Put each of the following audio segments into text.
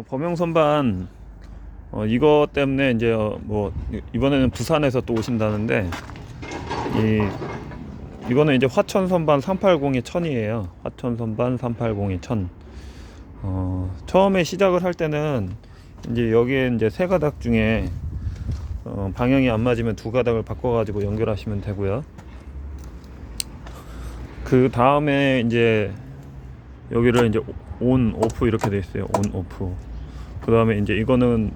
범용 선반 이거 때문에 이제 뭐 이번에는 부산에서 또 오신다는데 이거는 이제 화천 선반 380이 1000이에요. 화천 선반 380이 1000. 처음에 시작을 할 때는 이제 여기에 이제 세 가닥 중에 방향이 안 맞으면 두 가닥을 바꿔 가지고 연결하시면 되고요. 그 다음에 이제 여기를 이제 온 오프 이렇게 돼 있어요. 온 오프. 그 다음에 이제 이거는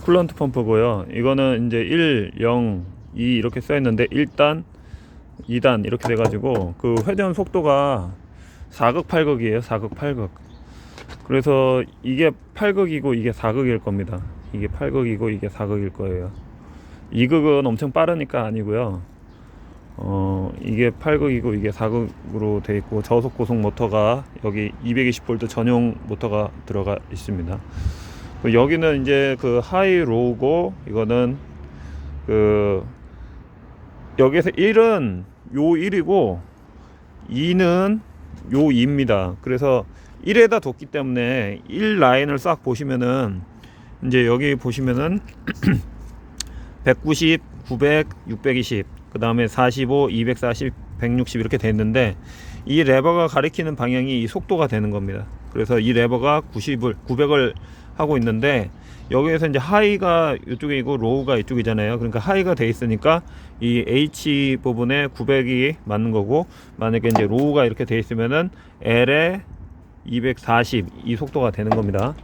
쿨런트 펌프고요. 이거는 이제 1, 0, 2 이렇게 써 있는데 1단, 2단 이렇게 돼 가지고 그 회전 속도가 4극 8극이에요. 4극 8극. 그래서 이게 8극이고 이게 4극일 겁니다. 이게 8극이고 이게 4극일 거예요. 2극은 엄청 빠르니까 아니고요. 이게 8극이고 이게 4극으로 돼 있고 저속 고속 모터가 여기 220V 전용 모터가 들어가 있습니다. 여기는 이제 그 하이 로우고 이거는 그 여기에서 1은 요 1이고 2는 요 2입니다. 그래서 1에다 뒀기 때문에 1 라인을 싹 보시면은 이제 여기 보시면은 190, 900, 620, 그 다음에 45, 240, 160 이렇게 돼 있는데 이 레버가 가리키는 방향이 이 속도가 되는 겁니다. 그래서 이 레버가 900을 하고 있는데 여기에서 이제 하이가 이쪽이고 로우가 이쪽이잖아요. 그러니까 하이가 돼 있으니까 이 H 부분에 900이 맞는 거고, 만약에 이제 로우가 이렇게 돼 있으면은 L에 240 이 속도가 되는 겁니다.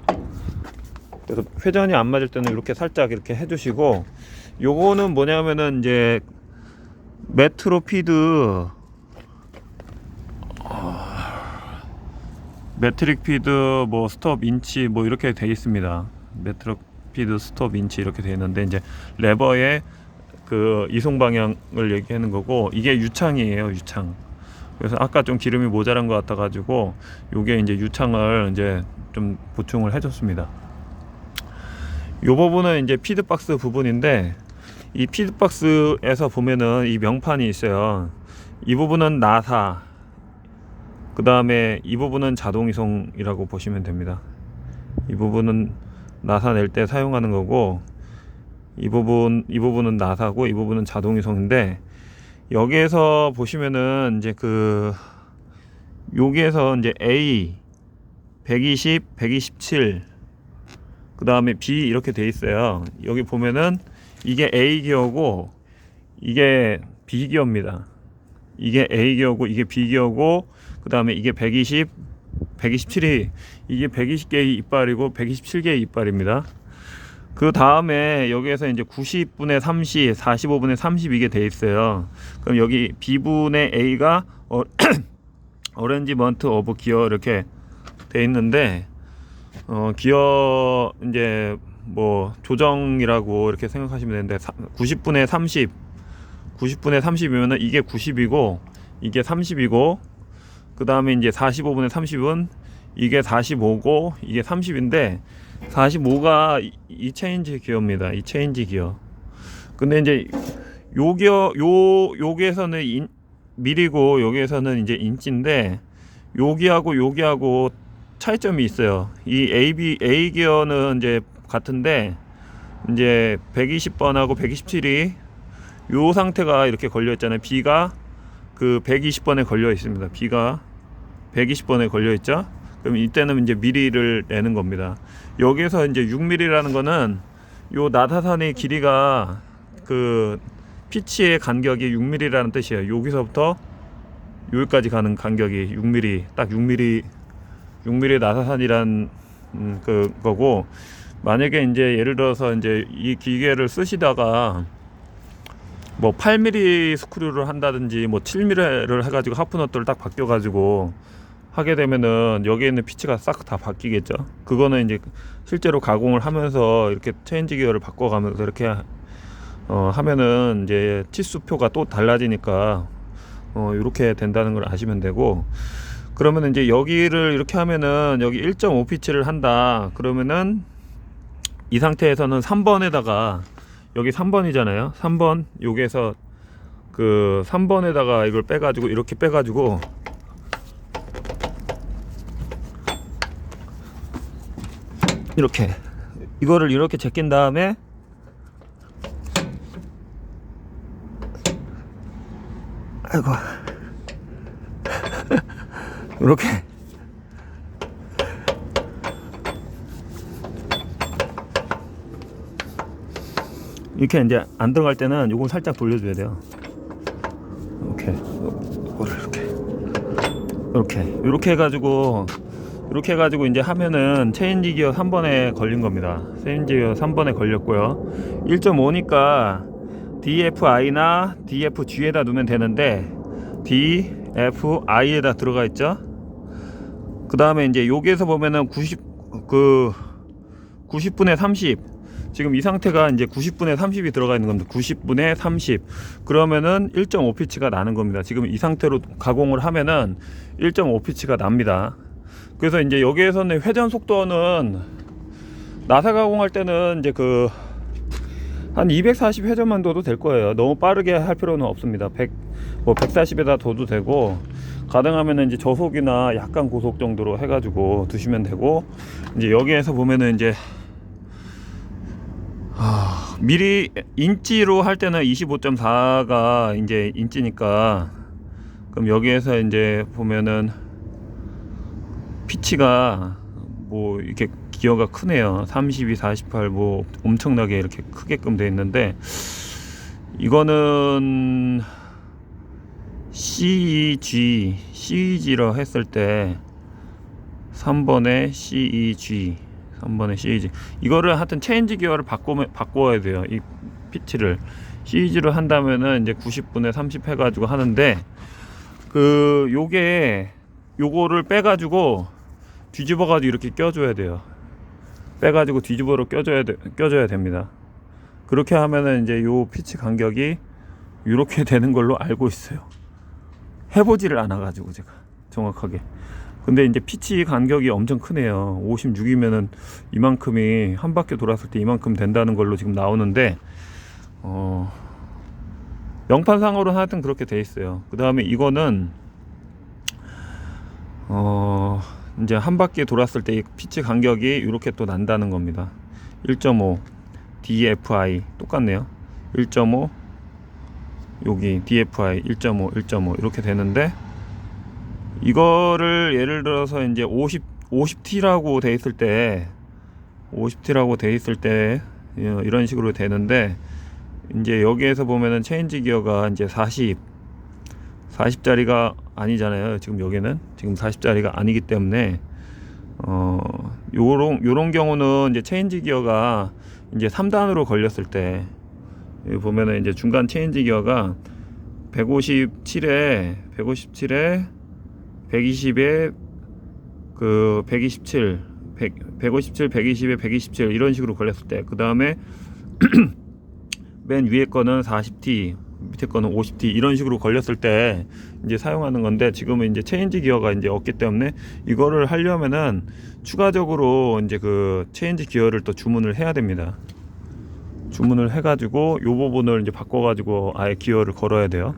그래서 회전이 안 맞을 때는 이렇게 살짝 이렇게 해주시고, 요거는 뭐냐면은 이제 메트로 피드 매트릭 피드 뭐 스톱 인치 뭐 이렇게 돼 있습니다. 매트릭 피드 스톱 인치 이렇게 돼 있는데 이제 레버의 그 이송 방향을 얘기하는 거고, 이게 유창이에요. 유창. 그래서 아까 좀 기름이 모자란 것 같아 가지고 요게 이제 유창을 이제 좀 보충을 해줬습니다. 요 부분은 이제 피드박스 부분인데, 이 피드박스에서 보면은 이 명판이 있어요. 이 부분은 나사, 그 다음에 이 부분은 자동이송이라고 보시면 됩니다. 이 부분은 나사 낼 때 사용하는 거고, 이 부분은 나사고, 이 부분은 자동이송인데, 여기에서 보시면은 이제 여기에서 이제 A 120, 127, 그 다음에 B 이렇게 돼 있어요. 여기 보면은 이게 A 기어고 이게 B 기어입니다. 이게 A 기어고 이게 B 기어고, 그 다음에 이게 120, 127이 이게 120개의 이빨이고 127개의 이빨입니다. 그 다음에 여기에서 이제 90분의 30, 45분의 30 이게 돼 있어요. 그럼 여기 B분의 A가 어레인지먼트 오브 기어 이렇게 돼 있는데, 기어 이제 뭐 조정이라고 이렇게 생각하시면 되는데, 90분의 30, 90분의 30이면은 이게 90이고 이게 30이고, 그 다음에 이제 45분의 30은 이게 45고 이게 30인데 45가 이 체인지 기어입니다. 이 체인지 기어. 근데 이제 요 기어 여기에서는 밀이고 여기에서는 이제 인치인데, 여기하고 차이점이 있어요. 이 A 기어는 이제 같은데 이제 120번하고 127이 요 상태가 이렇게 걸려 있잖아요. B가 그 120번에 걸려 있습니다. B가 120번에 걸려 있죠. 그럼 이때는 이제 미리를 내는 겁니다. 여기에서 이제 6mm라는 거는 요 나사선의 길이가 그 피치의 간격이 6mm라는 뜻이에요. 여기서부터 여기까지 가는 간격이 6mm, 딱 6mm 나사선이란 그거고, 만약에 이제 예를 들어서 이제 이 기계를 쓰시다가 뭐 8mm 스크류를 한다든지 뭐 7mm를 해가지고 하프너트를 딱 바뀌어가지고 하게 되면은 여기에 있는 피치가 싹 다 바뀌겠죠. 그거는 이제 실제로 가공을 하면서 이렇게 체인지 기어를 바꿔가면서 이렇게 하면은 이제 치수표가 또 달라지니까 이렇게 된다는 걸 아시면 되고, 그러면 이제 여기를 이렇게 하면은 여기 1.5 피치를 한다. 그러면은 이 상태에서는 3번에다가 여기 3번이잖아요. 3번 여기에서 그 3번에다가 이걸 빼가지고 이렇게 빼가지고 이렇게 이거를 이렇게 제낀 다음에 아이고 이렇게 이렇게 이제 안 들어갈 때는 요걸 살짝 돌려줘야 돼요. 이렇게 이렇게 해가지고 이제 하면은 체인지 기어 3번에 걸린 겁니다. 체인지 기어 3번에 걸렸고요. 1.5니까 DFI나 DFG에다 놓으면 되는데 DFI에다 들어가 있죠. 그 다음에 이제 여기에서 보면은 90분의 30, 지금 이 상태가 이제 90분의 30이 들어가 있는 겁니다. 90분의 30 그러면은 1.5피치가 나는 겁니다. 지금 이 상태로 가공을 하면은 1.5피치가 납니다. 그래서 이제 여기에서는 회전 속도는 나사 가공할 때는 이제 한 240 회전만 둬도 될 거예요. 너무 빠르게 할 필요는 없습니다. 140에다 둬도 되고, 가능하면은 이제 저속이나 약간 고속 정도로 해가지고 두시면 되고, 이제 여기에서 보면은 이제 미리 인치로 할 때는 25.4가 이제 인치니까, 그럼 여기에서 이제 보면은 피치가 뭐 이렇게 기어가 크네요. 32, 48 뭐 엄청나게 이렇게 크게끔 돼 있는데, 이거는 CEG로 했을 때 3번에 CEG 이거를 하여튼 체인지 기어를 바꿔야 돼요. 이 피치를 CEG로 한다면은 이제 90분에 30 해가지고 하는데, 요거를 빼가지고 뒤집어가지고 이렇게 껴줘야 돼요. 빼가지고 뒤집어로 껴줘야 됩니다. 그렇게 하면은 이제 요 피치 간격이 이렇게 되는 걸로 알고 있어요. 해보지를 않아가지고 제가 정확하게. 근데 이제 피치 간격이 엄청 크네요. 56이면은 이만큼이 한 바퀴 돌았을 때 이만큼 된다는 걸로 지금 나오는데, 영판상으로는 하여튼 그렇게 돼 있어요. 그 다음에 이거는 이제 한 바퀴 돌았을 때 이 피치 간격이 이렇게 또 난다는 겁니다. 1.5 DFI 똑같네요. 1.5 여기 DFI 1.5 이렇게 되는데, 이거를 예를 들어서 이제 50T라고 돼 있을 때 이런 식으로 되는데, 이제 여기에서 보면은 체인지 기어가 이제 40짜리가 아니잖아요. 지금 여기는 지금 40짜리가 아니기 때문에 요런 경우는 이제 체인지 기어가 이제 3단으로 걸렸을 때, 여기 보면은 이제 중간 체인지 기어가 157에 120에 127 120에 127 이런 식으로 걸렸을 때, 그 다음에 맨 위에 거는 40T, 밑에 거는 50T 이런 식으로 걸렸을 때 이제 사용하는 건데, 지금은 이제 체인지 기어가 이제 없기 때문에 이거를 하려면은 추가적으로 이제 체인지 기어를 또 주문을 해야 됩니다. 주문을 해가지고 요 부분을 이제 바꿔가지고 아예 기어를 걸어야 돼요.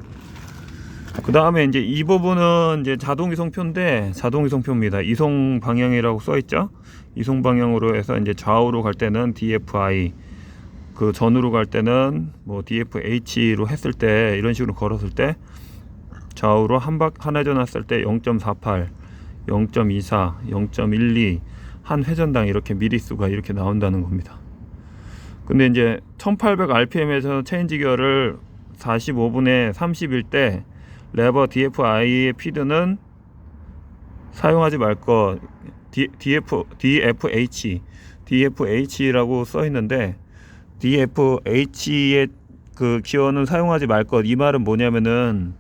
그 다음에 이제 이 부분은 이제 자동 이송표인데, 자동 이송표입니다. 이송 방향이라고 써 있죠. 이송 방향으로 해서 이제 좌우로 갈 때는 DFI, 전으로 갈 때는 뭐 DFH로 했을 때, 이런 식으로 걸었을 때 좌우로 한 회전 왔을 때 0.48, 0.24, 0.12 한 회전당 이렇게 미리수가 이렇게 나온다는 겁니다. 근데 이제 1800rpm에서 체인지 기어를 45분에 30일 때 레버 DFI의 피드는 사용하지 말 것, DFH라고 써 있는데, DFH의 기어는 사용하지 말 것, 이 말은 뭐냐면은,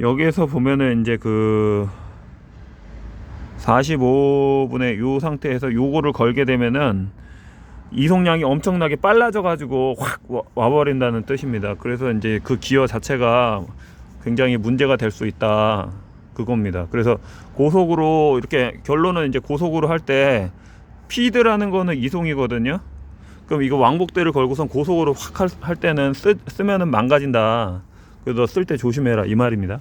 여기에서 보면은 이제 45분의 요 상태에서 요거를 걸게 되면은 이송량이 엄청나게 빨라져 가지고 확 와버린다는 뜻입니다. 그래서 이제 기어 자체가 굉장히 문제가 될 수 있다, 그겁니다. 그래서 고속으로 이렇게, 결론은 이제 고속으로 할 때 피드라는 거는 이송이거든요. 그럼 이거 왕복대를 걸고선 고속으로 확 할 때는 쓰면은 망가진다. 그래서 쓸 때 조심해라, 이 말입니다.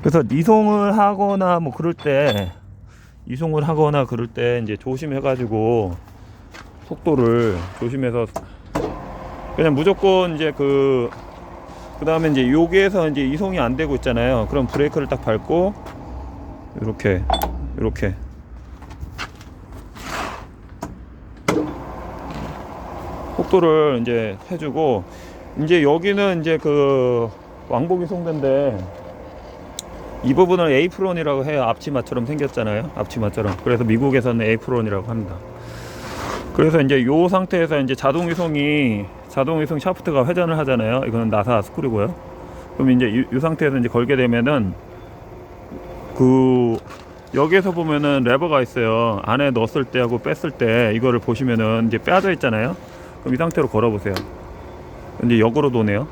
그래서 이송을 하거나 뭐 그럴 때 이송을 하거나 그럴 때 이제 조심해 가지고 속도를 조심해서 그냥 무조건 이제 그 다음에 이제 여기에서 이제 이송이 안 되고 있잖아요. 그럼 브레이크를 딱 밟고 이렇게 속도를 이제 해주고, 이제 여기는 이제 그 왕복 이송대인데 이 부분을 에이프론이라고 해요. 앞치마처럼 생겼잖아요. 앞치마처럼. 그래서 미국에서는 에이프론이라고 합니다. 그래서 이제 요 상태에서 이제 자동 이송 샤프트가 회전을 하잖아요. 이거는 나사 스크류고요. 그럼 이제 이 상태에서 이제 걸게 되면은 그 여기에서 보면은 레버가 있어요. 안에 넣었을 때하고 뺐을 때 이거를 보시면은 이제 빠져 있잖아요. 그럼 이 상태로 걸어 보세요. 이제 역으로 도네요.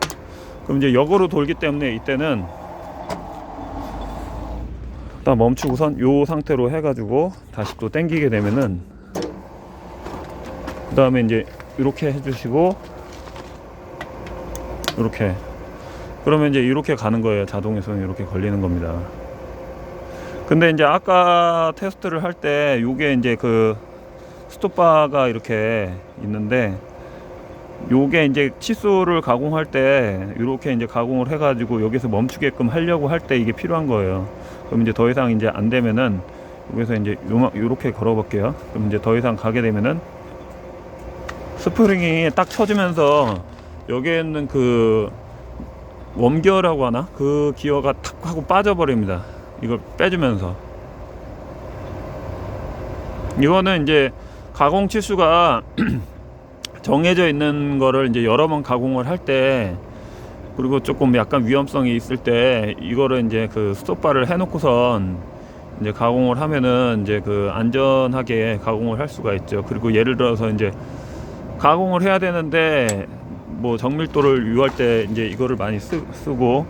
그럼 이제 역으로 돌기 때문에 이때는 딱 멈추고선 요 상태로 해가지고 다시 또 당기게 되면은, 그 다음에 이제 이렇게 해주시고 이렇게, 그러면 이제 이렇게 가는 거예요. 자동이송이 이렇게 걸리는 겁니다. 근데 이제 아까 테스트를 할 때 요게 이제 그 스톱바가 이렇게 있는데, 요게 이제 칫솔을 가공할 때 이렇게 이제 가공을 해가지고 여기서 멈추게끔 하려고 할 때 이게 필요한 거예요. 그럼 이제 더 이상 이제 안 되면은 여기서 이제 요렇게 걸어 볼게요. 그럼 이제 더 이상 가게 되면은 스프링이 딱 쳐지면서 여기에 있는 그 웜기어라고 하나? 그 기어가 탁 하고 빠져버립니다. 이걸 빼주면서. 이거는 이제 가공 치수가 정해져 있는 거를 이제 여러 번 가공을 할 때, 그리고 조금 약간 위험성이 있을 때 이거를 이제 그 스톱바를 해놓고선 이제 가공을 하면은 이제 그 안전하게 가공을 할 수가 있죠. 그리고 예를 들어서 이제 가공을 해야 되는데 뭐 정밀도를 유할 때 이제 이거를 많이 쓰고,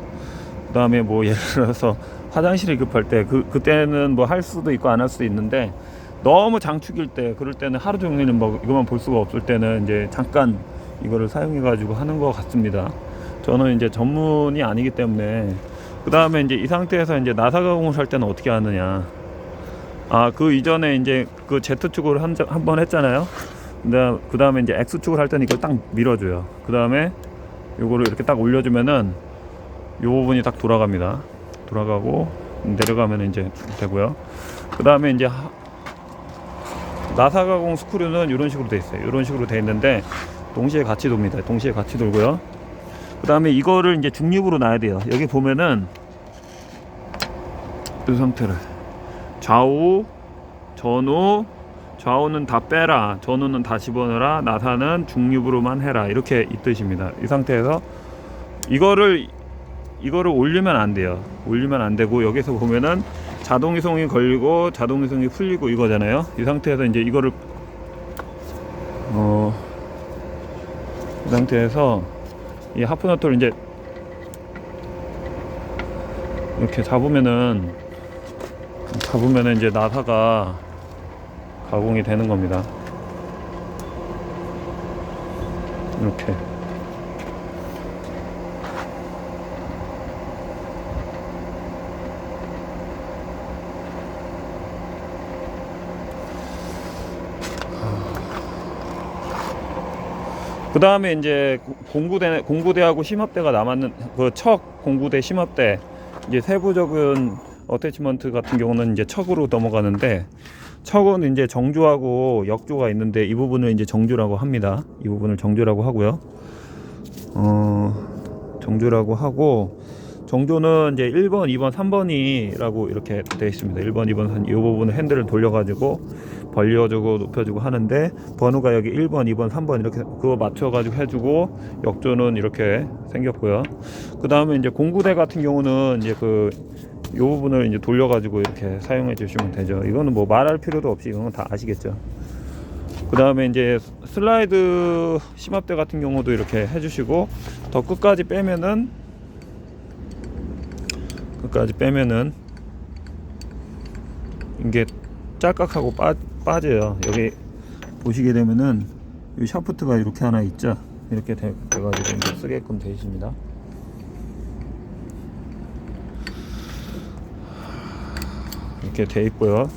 그 다음에 뭐 예를 들어서 화장실이 급할 때 그때는 뭐 할 수도 있고 안 할 수도 있는데, 너무 장축일 때, 그럴 때는 하루 종일은 뭐 이것만 볼 수가 없을 때는 이제 잠깐 이거를 사용해 가지고 하는 것 같습니다. 저는 이제 전문이 아니기 때문에. 그 다음에 이제 이 상태에서 이제 나사 가공을 할 때는 어떻게 하느냐, 그 이전에 이제 그 Z축을 한번 했잖아요. 그 다음에 이제 X축을 할 때는 이걸 딱 밀어줘요. 그 다음에 요거를 이렇게 딱 올려주면은 요 부분이 딱 돌아갑니다. 돌아가고 내려가면 이제 되고요. 그 다음에 이제 나사 가공 스크류는 이런 식으로 돼 있어요. 이런 식으로 돼 있는데 동시에 같이 돕니다. 동시에 같이 돌고요. 그 다음에 이거를 이제 중립으로 놔야 돼요. 여기 보면은 이 상태를 좌우, 전후, 좌우는 다 빼라, 전후는 다 집어넣어라, 나사는 중립으로만 해라, 이렇게 이 뜻입니다. 이 상태에서 이거를 올리면 안 돼요. 올리면 안 되고, 여기서 보면은 자동이송이 걸리고 자동이송이 풀리고 이거잖아요. 이 상태에서 이제 이거를 이 상태에서 이 하프너트를 이제 이렇게 잡으면은 이제 나사가 가공이 되는 겁니다. 이렇게. 그 다음에 이제 공구대하고 심압대가 남았는 그 척 공구대 심압대, 이제 세부적인 어태치먼트 같은 경우는 이제 척으로 넘어가는데, 척은 이제 정조하고 역조가 있는데 이 부분을 이제 정조라고 합니다. 이 부분을 정조라고 하고요. 정조라고 하고, 정조는 이제 1번, 2번, 3번이라고 이렇게 되어 있습니다. 1번, 2번, 3번, 이 부분을 핸들을 돌려가지고 벌려주고 높여주고 하는데, 번호가 여기 1번, 2번, 3번 이렇게 그거 맞춰가지고 해주고, 역조는 이렇게 생겼고요. 그 다음에 이제 공구대 같은 경우는 이제 이 부분을 이제 돌려가지고 이렇게 사용해 주시면 되죠. 이거는 뭐 말할 필요도 없이 이건 다 아시겠죠. 그 다음에 이제 슬라이드 심압대 같은 경우도 이렇게 해주시고, 더 끝까지 빼면은 이게 짤깍하고 빠져요. 여기 보시게 되면은 이 샤프트가 이렇게 하나 있죠. 이렇게 돼가지고 이제 쓰게끔 되어 있습니다. 이렇게 돼 있고요.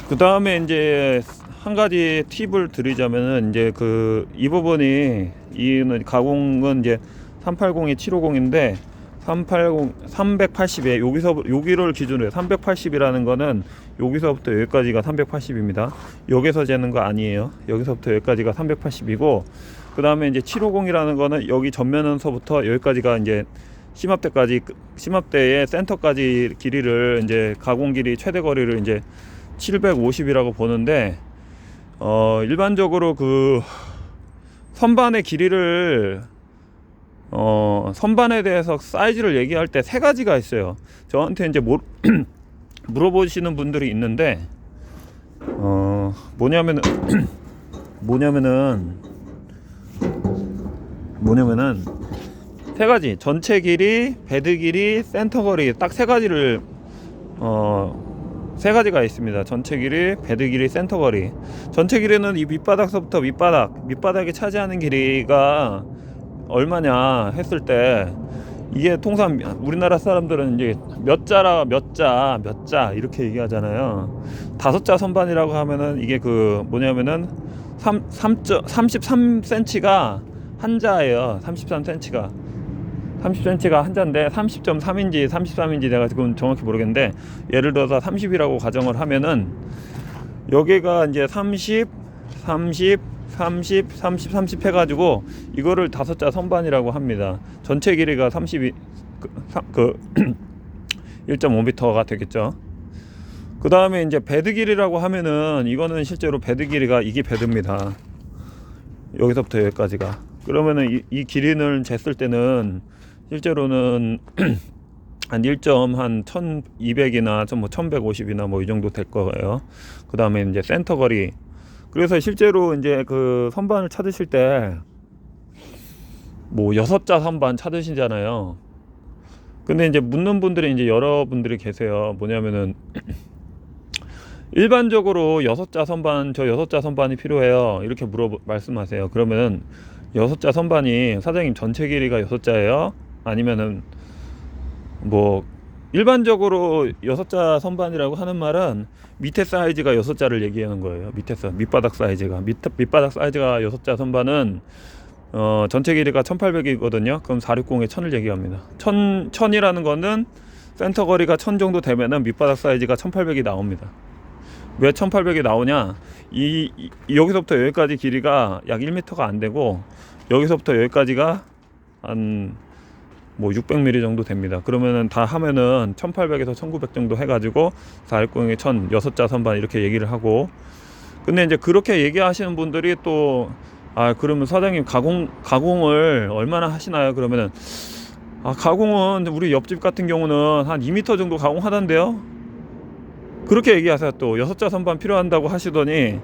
그 다음에 이제 한 가지 팁을 드리자면은 이제 이 부분이 이는 가공은 이제 380이 750인데 380에 여기를 기준으로 380이라는 거는 여기서부터 여기까지가 380입니다. 여기서 재는 거 아니에요. 여기서부터 여기까지가 380이고, 그 다음에 이제 750이라는 거는 여기 전면에서부터 여기까지가 이제 심압대의 센터까지 길이를 이제 가공 길이 최대 거리를 이제 750이라고 보는데, 일반적으로 그 선반의 길이를 선반에 대해서 사이즈를 얘기할 때 세 가지가 있어요. 저한테 이제 물어보시는 분들이 있는데, 뭐냐면은 세 가지, 전체 길이, 베드 길이, 센터 거리, 딱 세 가지를 세 가지가 있습니다. 전체 길이, 베드 길이, 센터 거리. 전체 길이는 이 밑바닥서부터 밑바닥이 차지하는 길이가 얼마냐 했을 때, 이게 통상 우리나라 사람들은 이제 몇 자 이렇게 얘기하잖아요. 5자 선반이라고 하면은 이게 뭐냐면은 33cm가 한 자예요. 33cm가 한 자인데 30.3인지 33인지 내가 지금 정확히 모르겠는데, 예를 들어서 30이라고 가정을 하면은 여기가 이제 30 해가지고 이거를 5자 선반이라고 합니다. 전체 길이가 1.5m가 되겠죠. 그 다음에 이제 베드 길이라고 하면은 이거는 실제로 베드 길이가 이게 베드입니다. 여기서부터 여기까지가. 그러면은 이 길이를 쟀을 때는 실제로는 한 1200이나 뭐 1150이나 뭐 이 정도 될 거예요. 그 다음에 이제 센터 거리. 그래서 실제로 이제 그 선반을 찾으실 때 뭐 6자 선반 찾으시잖아요. 근데 이제 묻는 분들이 이제 여러분들이 계세요. 뭐냐면은 일반적으로 6자 선반, 저 6자 선반이 필요해요, 이렇게 말씀하세요. 그러면은 6자 선반이 사장님 전체 길이가 6자예요? 아니면은 뭐 일반적으로 6자 선반이라고 하는 말은 밑에 사이즈가 6자를 얘기하는 거예요. 밑바닥 사이즈가 6자 선반은 전체 길이가 1800이거든요. 그럼 460에 1000을 얘기합니다. 1000이라는 거는 센터 거리가 1000 정도 되면은 밑바닥 사이즈가 1800이 나옵니다. 왜 1800이 나오냐? 여기서부터 여기까지 길이가 약 1m가 안 되고, 여기서부터 여기까지가 한 뭐 600mm 정도 됩니다. 그러면은 다 하면은 1800에서 1900 정도 해가지고 460에 1000 6자 선반 이렇게 얘기를 하고. 근데 이제 그렇게 얘기하시는 분들이 또, 그러면 사장님 가공을 얼마나 하시나요? 그러면은 가공은 우리 옆집 같은 경우는 한 2m 정도 가공하던데요? 그렇게 얘기하세요. 또 6자 선반 필요한다고 하시더니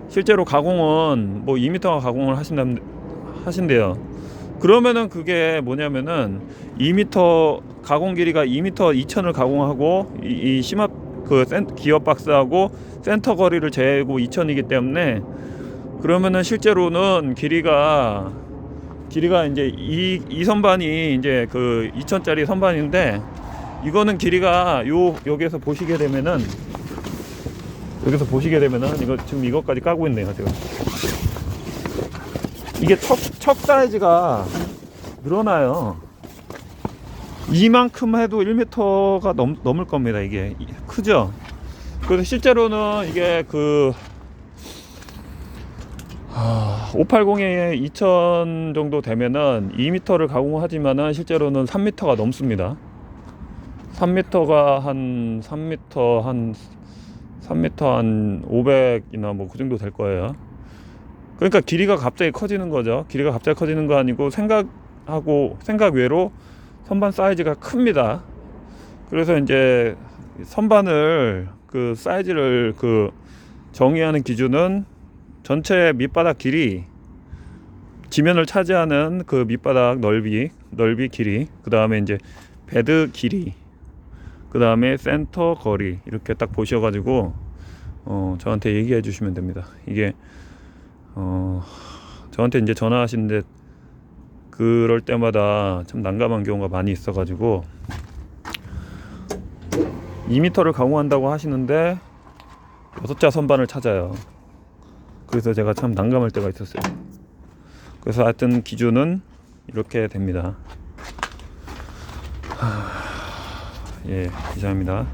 실제로 가공은 뭐 2m가 가공을 하신대요. 그러면은 그게 뭐냐면은 2m 가공 길이가 2m 2000을 가공하고 이 심압 기어 박스하고 센터 거리를 재고 2000이기 때문에, 그러면은 실제로는 길이가 이제 이 선반이 이제 2000짜리 선반인데, 이거는 길이가 여기에서 보시게 되면은 이거 지금 이것까지 까고 있네요. 지금 이게 척 사이즈가 늘어나요. 이만큼 해도 1m가 넘을 겁니다. 이게 크죠. 그래서 실제로는 이게 580에 2000 정도 되면은 2m를 가공하지만은 실제로는 3m가 넘습니다. 3m가 한 500이나 뭐 그 정도 될 거예요. 그러니까 길이가 갑자기 커지는 거죠. 길이가 갑자기 커지는 거 아니고 생각 외로 선반 사이즈가 큽니다. 그래서 이제 선반을 사이즈를 정의하는 기준은 전체 밑바닥 길이, 지면을 차지하는 밑바닥 넓이 길이, 그 다음에 이제 베드 길이, 그 다음에 센터 거리, 이렇게 딱 보셔가지고 저한테 얘기해 주시면 됩니다. 이게 저한테 이제 전화하시는데 그럴 때마다 참 난감한 경우가 많이 있어가지고 2m를 가공한다고 하시는데 6자 선반을 찾아요. 그래서 제가 참 난감할 때가 있었어요. 그래서 하여튼 기준은 이렇게 됩니다. 예, 이상입니다.